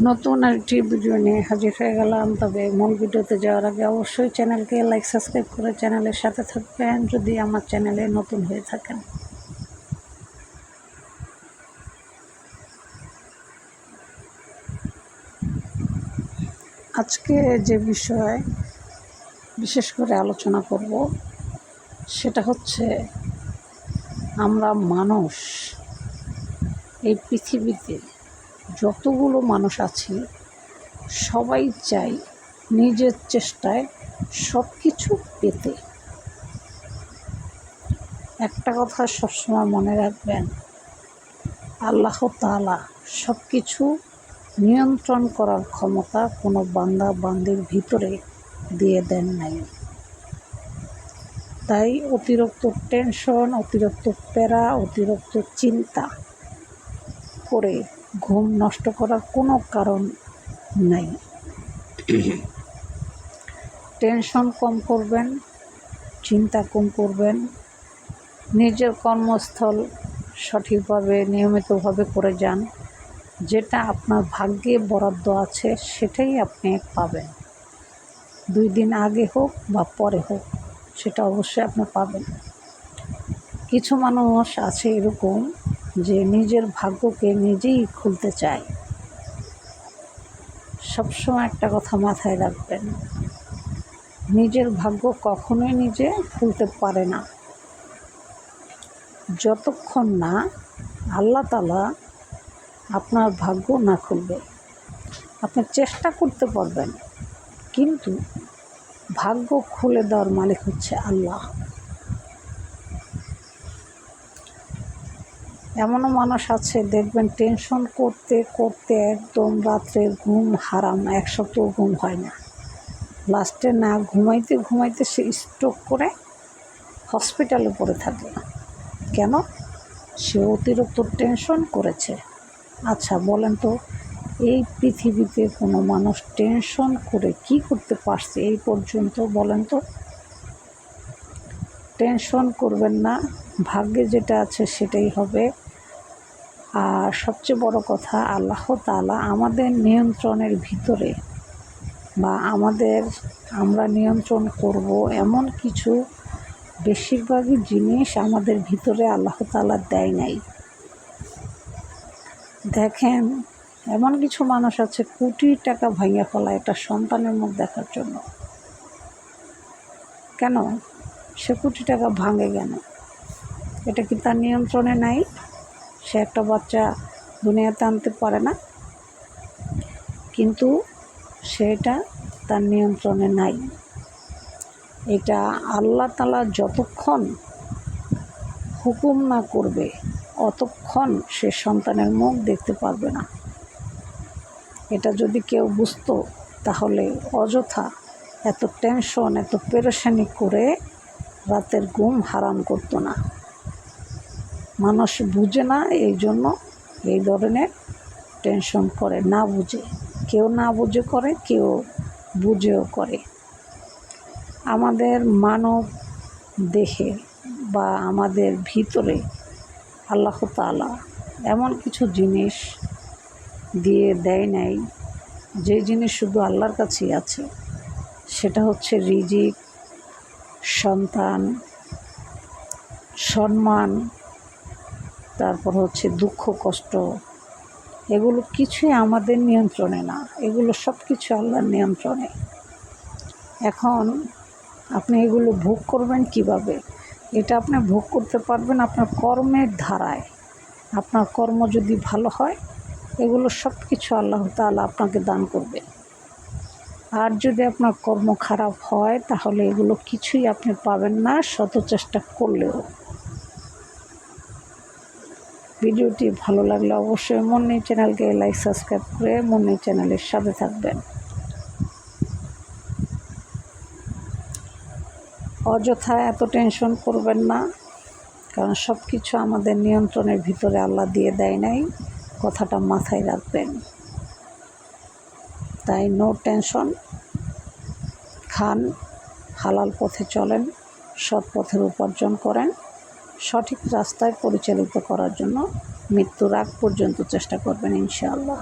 নতুন আরেকটি ভিডিও নিয়ে হাজির হয়ে গেলাম। তবে মূল ভিডিওতে যাওয়ার আগে অবশ্যই চ্যানেলকে লাইক সাবস্ক্রাইব করে চ্যানেলের সাথে থাকবেন যদি আমার চ্যানেলে নতুন হয়ে থাকেন। আজকে যে বিষয় বিশেষ করে আলোচনা করব সেটা হচ্ছে আমরা মানুষ, এই পৃথিবীতে যতগুলো মানুষ আছি সবাই চাই নিজের চেষ্টায় সব কিছু পেতে। একটা কথা সবসময় মনে রাখবেন, আল্লাহ তাআলা সব কিছু নিয়ন্ত্রণ করার ক্ষমতা কোনো বান্দা বান্দির ভিতরে দিয়ে দেন নাই। তাই অতিরিক্ত টেনশন, অতিরিক্ত প্যারা, অতিরিক্ত চিন্তা করে ঘুম নষ্ট করার কোনো কারণ নাই। টেনশন কম করবেন, চিন্তা কম করবেন, নিজের কর্মস্থল সঠিকভাবে নিয়মিতভাবে করে যান। যেটা আপনার ভাগ্যে বরাদ্দ আছে সেটাই আপনি পাবেন। 2 দিন আগে হোক বা পরে হোক, সেটা অবশ্যই আপনি পাবেন। কিছু মানুষ আছে এরকম যে নিজের ভাগ্যকে নিজেই খুলতে চায়। সবসময় একটা কথা মাথায় রাখবেন, নিজের ভাগ্য কখনোই নিজে খুলতে পারে না যতক্ষণ না আল্লাহ তাআলা আপনার ভাগ্য না খুলবে। আপনি চেষ্টা করতে পারবেন, কিন্তু ভাগ্য খুলে দেওয়ার মালিক হচ্ছে আল্লাহ। এমনও মানুষ আছে দেখবেন টেনশন করতে করতে একদম রাত্রে ঘুম হারাম, 1 সপ্তাহ ঘুম হয় না। লাস্টে না ঘুমাইতে ঘুমাইতে সে স্ট্রোক করে হসপিটালে পড়ে থাকে। কেন? সে অতিরিক্ত টেনশন করেছে। আচ্ছা বলেন তো, এই পৃথিবীতে কোনো মানুষ টেনশন করে কি করতে পারছে এই পর্যন্ত? বলেন তো। টেনশন করবেন না, ভাগ্যে যেটা আছে সেটাই হবে। আর সবচেয়ে বড় কথা, আল্লাহ তাআলা আমাদের নিয়ন্ত্রণের ভিতরে বা আমরা নিয়ন্ত্রণ করব এমন কিছু বেশিরভাগই জিনিস আমাদের ভিতরে আল্লাহ তাআলা দেয় নাই। দেখেন, এমন কিছু মানুষ আছে কোটি টাকা ভাঙিয়ে ফেলা একটা সন্তানের মুখ দেখার জন্য। কেন সে কোটি টাকা ভাঙে? কেন? এটা কি তার নিয়ন্ত্রণে নাই? সে একটা বাচ্চা দুনিয়াতে আনতে পারে না, কিন্তু সেটা তার নিয়ন্ত্রণে নাই। এটা আল্লাহ তাআলা যতক্ষণ হুকুম না করবে অতক্ষণ সে সন্তানের মুখ দেখতে পারবে না। এটা যদি কেউ বুঝতো তাহলে অযথা এত টেনশন, এত পেরেশানি করে রাতের ঘুম হারাম করতো না। মানুষ বুঝে না, এই জন্য এই ধরনের টেনশন করে, না বুঝে। কেউ না বুঝে করে, কেউ বুঝেও করে। আমাদের মানব দেহে বা আমাদের ভিতরে আল্লাহ তাআলা এমন কিছু জিনিস দিয়ে দেয় নাই যে জিনিস শুধু আল্লাহর কাছেই আছে। সেটা হচ্ছে রিজিক, সন্তান, সম্মান, তারপর হচ্ছে দুঃখ কষ্ট। এগুলো কিছুই আমাদের নিয়ন্ত্রণে না, এগুলো সব কিছু আল্লাহর নিয়ন্ত্রণে। এখন আপনি এগুলো ভোগ করবেন কিভাবে? এটা আপনি ভোগ করতে পারবেন আপনার কর্মের ধারায়। আপনার কর্ম যদি ভালো হয়, এগুলো সব কিছু আল্লাহ তাআলা আপনাকে দান করবে। আর যদি আপনার কর্ম খারাপ হয় তাহলে এগুলো কিছুই আপনি পাবেন না, শত চেষ্টা করলেও। ভিডিওটি ভালো লাগলে অবশ্যই মুন্নি চ্যানেলকে লাইক সাবস্ক্রাইব করে মুন্নি চ্যানেলের সাথে থাকবেন। অযথা এত টেনশন করবেন না, কারণ সব কিছু আমাদের নিয়ন্ত্রণের ভিতরে আল্লাহ দিয়ে দেয় নাই, কথাটা মাথায় রাখবেন। তাই নো টেনশন, খান, হালাল পথে চলেন, সৎ পথের উপার্জন করেন, সঠিক রাস্তায় পরিচালিত করার জন্য মৃত্যুর আগ পর্যন্ত চেষ্টা করবেন ইনশাআল্লাহ।